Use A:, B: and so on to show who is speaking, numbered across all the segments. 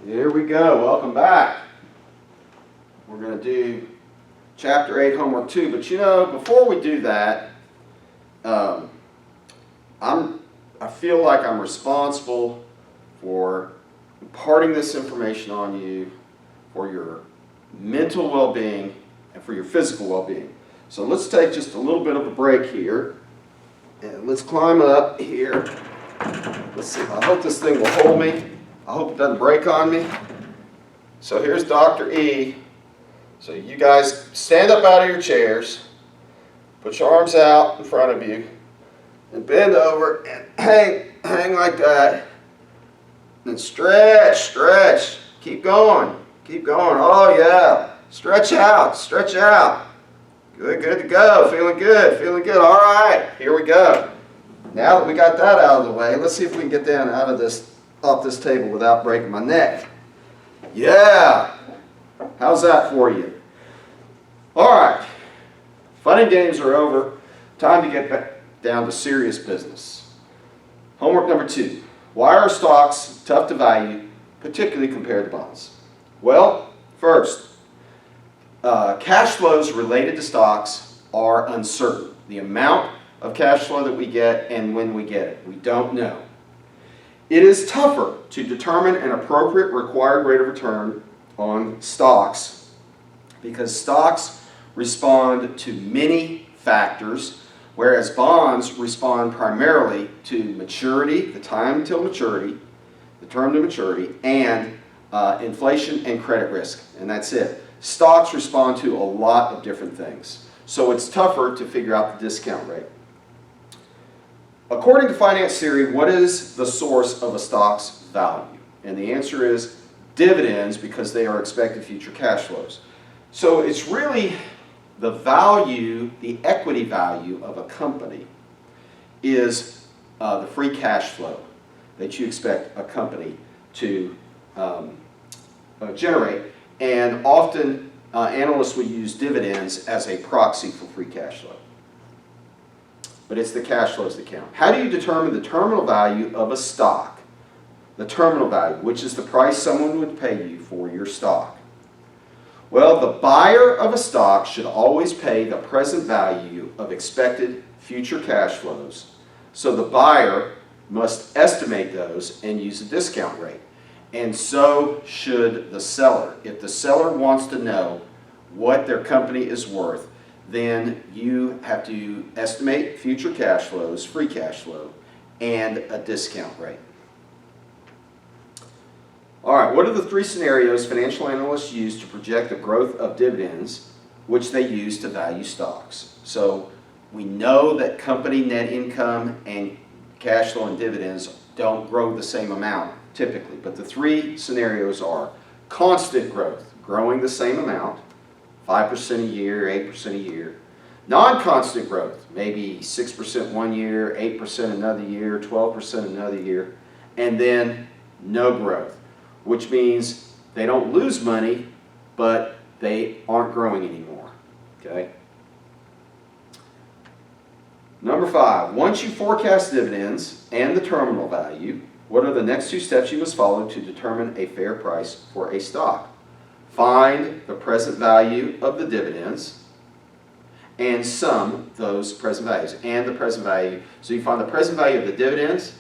A: Here we go. Welcome back. We're going to do Chapter 8, Homework 2. But you know, before we do that, I feel like I'm responsible for imparting this information on you for your mental well-being and for your physical well-being. So let's take just a little bit of a break here. And let's climb up here. Let's see. I hope this thing will hold me. I hope it doesn't break on me. So here's Dr. E. So you guys stand up out of your chairs, put your arms out in front of you, and bend over and hang like that. And stretch. Keep going. Oh yeah. Stretch out. Good to go. Feeling good. All right, here we go. Now that we got that out of the way, let's see if we can get down off this table without breaking my neck. Yeah. How's that for you? All right. Fun and games are over. Time to get back down to serious business. Homework number 2. Why are stocks tough to value, particularly compared to bonds? Well, first, cash flows related to stocks are uncertain. The amount of cash flow that we get and when we get it, we don't know. It is tougher to determine an appropriate required rate of return on stocks because stocks respond to many factors, whereas bonds respond primarily to maturity, the time till maturity, the term to maturity, and inflation and credit risk, and that's it. Stocks respond to a lot of different things, so it's tougher to figure out the discount rate. According to finance theory, what is the source of a stock's value? And the answer is dividends, because they are expected future cash flows. So it's really the value, the equity value of a company is the free cash flow that you expect a company to generate. And often analysts will use dividends as a proxy for free cash flow. But it's the cash flows that count. How do you determine the terminal value of a stock? The terminal value, which is the price someone would pay you for your stock. Well, the buyer of a stock should always pay the present value of expected future cash flows. So the buyer must estimate those and use a discount rate. And so should the seller. If the seller wants to know what their company is worth, then you have to estimate future cash flows, free cash flow, and a discount rate. All right, what are the 3 scenarios financial analysts use to project the growth of dividends, which they use to value stocks? So we know that company net income and cash flow and dividends don't grow the same amount typically, but the 3 scenarios are constant growth, growing the same amount, 5% a year, 8% a year. Non-constant growth, maybe 6% one year, 8% another year, 12% another year, and then no growth, which means they don't lose money, but they aren't growing anymore. Okay? Number 5, once you forecast dividends and the terminal value, what are the next 2 steps you must follow to determine a fair price for a stock? Find the present value of the dividends and sum those present values and the present value. So you find the present value of the dividends,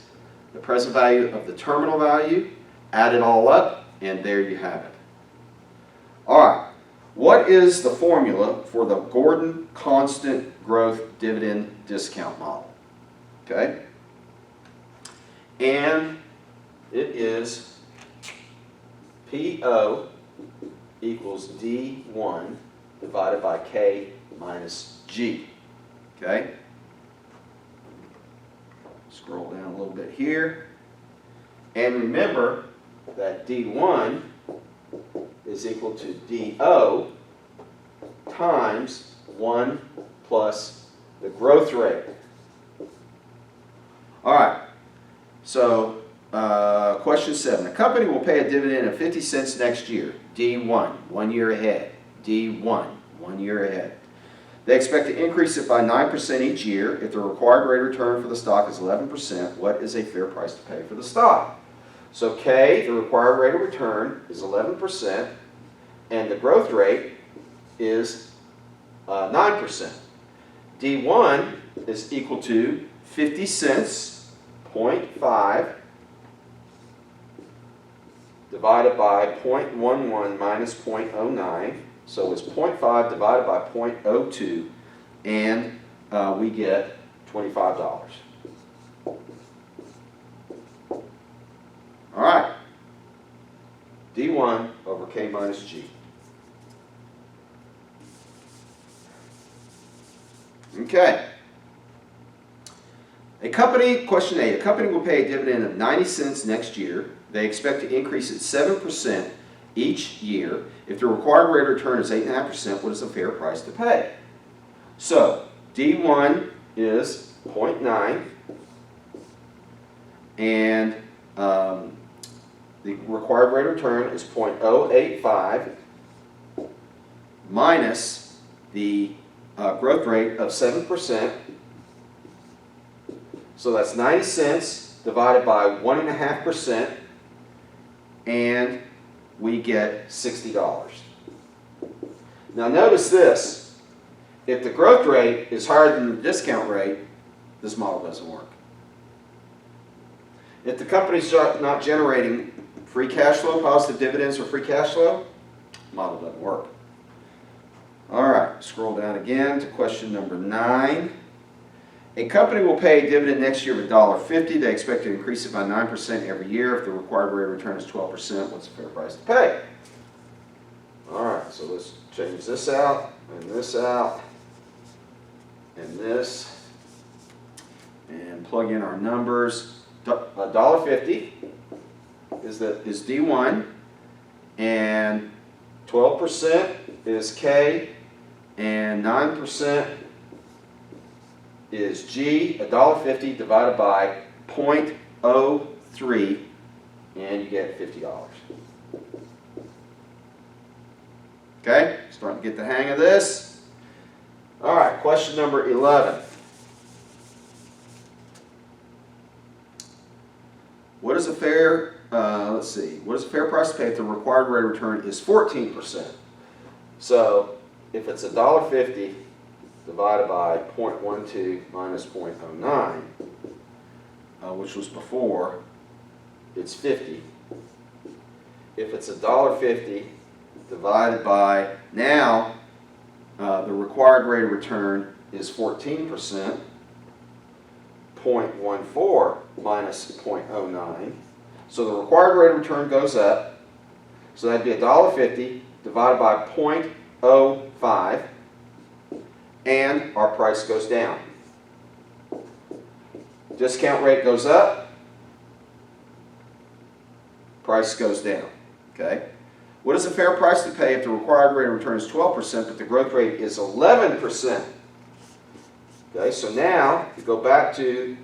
A: the present value of the terminal value, add it all up, and there you have it. All right, what is the formula for the Gordon constant growth dividend discount model? Okay, and it is PO equals D1 divided by K minus G. Okay? Scroll down a little bit here. And remember that D1 is equal to DO times 1 plus the growth rate. All right. So, question 7. A company will pay a dividend of 50 cents next year. D1, 1 year ahead. D1, 1 year ahead. They expect to increase it by 9% each year. If the required rate of return for the stock is 11%, what is a fair price to pay for the stock? So K, the required rate of return, is 11%, and the growth rate is 9%. D1 is equal to 50 cents, 0.5, divided by 0.11 minus 0.09. So it's 0.5 divided by 0.02, and we get $25. All right. D1 over K minus G. Okay. Question A, a company will pay a dividend of 90 cents next year. They expect to increase it 7% each year. If the required rate of return is 8.5%, what is a fair price to pay? So, D1 is 0.9, and the required rate of return is 0.085 minus the growth rate of 7%. So that's 90 cents divided by 1.5%, and we get $60. Now notice this. If the growth rate is higher than the discount rate, this model doesn't work. If the company's not generating free cash flow, positive dividends, or free cash flow, model doesn't work. All right, scroll down again to question number 9. A company will pay a dividend next year of $1.50. They expect to increase it by 9% every year. If the required rate of return is 12%, what's the fair price to pay? All right, so let's change this out, and this out, and this, and plug in our numbers. $1.50 is D1, and 12% is K, and 9% is G. $1.50 divided by 0.03, and you get $50. Okay, starting to get the hang of this. All right, question number 11. What is a fair, what is a fair price to pay if the required rate of return is 14%? So if it's $1.50 divided by 0.12 minus 0.09, which was before, it's 50. If it's $1.50 divided by, now the required rate of return is 14%, 0.14 minus 0.09. So the required rate of return goes up. So that'd be $1.50 divided by 0.05, and our price goes down. Discount rate goes up, price goes down. Okay? What is a fair price to pay if the required rate of return is 12%, but the growth rate is 11%? Okay, so now you go back to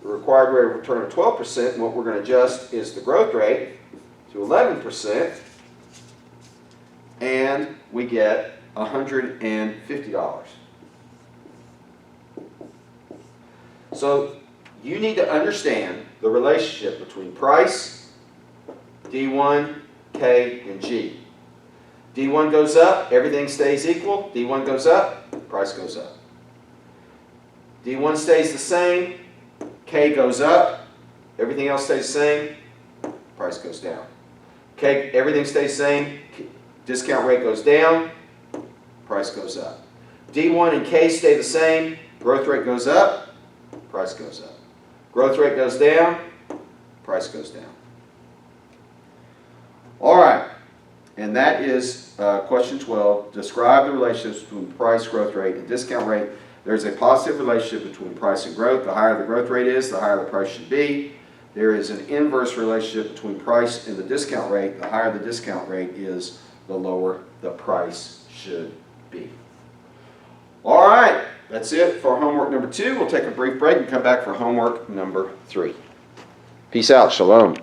A: the required rate of return of 12%, and what we're going to adjust is the growth rate to 11%, and we get $150. So you need to understand the relationship between price, D1, K, and G. D1 goes up, everything stays equal. D1 goes up, price goes up. D1 stays the same, K goes up, everything else stays the same, price goes down. K, everything stays the same, discount rate goes down, price goes up. D1 and K stay the same, growth rate goes up, price goes up. Growth rate goes down, price goes down. All right, and that is question 12. Describe the relationships between price, growth rate, and discount rate. There's a positive relationship between price and growth. The higher the growth rate is, the higher the price should be. There is an inverse relationship between price and the discount rate. The higher the discount rate is, the lower the price should be. All right, that's it for homework number 2. We'll take a brief break and come back for homework number 3. Peace out. Shalom.